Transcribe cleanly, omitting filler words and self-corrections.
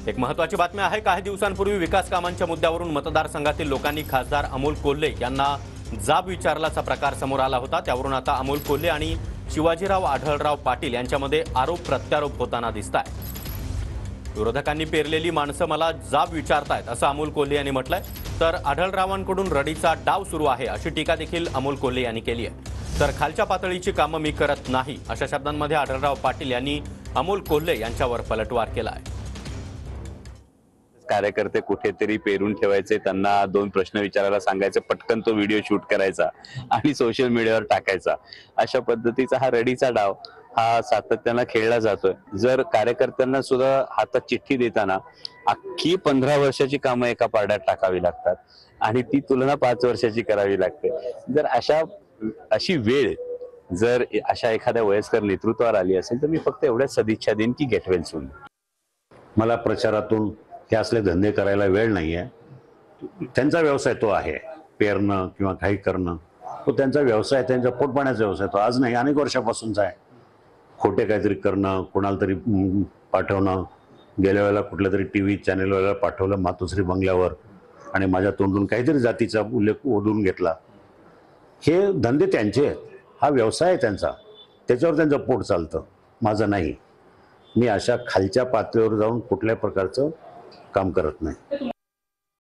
एक महत्त्वाची बातमी आहे। काही दिवसांपूर्वी विकास कामांच्या मुद्द्यावरून मतदारसंघातील लोकांनी खासदार अमोल कोल्हे यांना जाब विचारल्याचा प्रकार समोर आला होता। त्यावरून आता अमोल कोल्हे आणि शिवाजीराव आढळराव पाटील यांच्यामध्ये आरोप प्रत्यारोप होताना दिसतायत। विरोधकांनी पेरलेली माणसं मला जाब विचारतायत असं अमोल कोल्हे यांनी म्हटलंय। तर आढळरावांकडून रडीचा डाव सुरू आहे अशी टीका देखील अमोल कोल्हे यांनी केली आहे। तर खालच्या पातळीची कामं मी करत नाही अशा शब्दांमध्ये आढळराव पाटील यांनी अमोल कोल्हे यांच्यावर पलटवार केला आहे। कार्यकर्ते कुठेतरी पेरून ठेवायचे, त्यांना दोन प्रश्न विचारायला सांगायचे, पटकन तो व्हिडिओ शूट करायचा आणि सोशल मीडियावर टाकायचा। अशा पद्धतीचा हा रडीचा डाव हा सातत्याने खेळला जातोय। जर कार्यकर्त्यांना सुद्धा हातात चिठ्ठी देताना अख्खी 15 वर्षाची कामं एका पारड्यात टाकावी लागतात आणि ती तुलना 5 वर्षाची करावी लागते। जर अशी वेळ जर अशा एखाद्या वयस्कर नेतृत्वावर आली असेल तर मी फक्त एवढ्याच सदिच्छा देईन की गेट वेल सून। मला प्रचारातून हे असले धंदे करायला वेळ नाहीये। त्यांचा व्यवसाय तो आहे, पेरणं किंवा काही करणं, तो त्यांचा व्यवसाय, त्यांचा पोटपाण्याचा व्यवसाय तो आज नाही अनेक वर्षापासूनचा आहे। खोटे काहीतरी करणं, कोणाला तरी पाठवणं, गेल्या वेळेला कुठल्या तरी टीव्ही चॅनेलवाल्याला पाठवलं मातोश्री बंगल्यावर आणि माझ्या तोंडून काहीतरी जातीचा उल्लेख ओढून घेतला। हे धंदे त्यांचे आहेत, हा व्यवसाय आहे त्यांचा, त्याच्यावर त्यांचं पोट चालतं, माझं नाही। मी अशा खालच्या पातळीवर जाऊन कुठल्याही प्रकारचं काम करत नाही।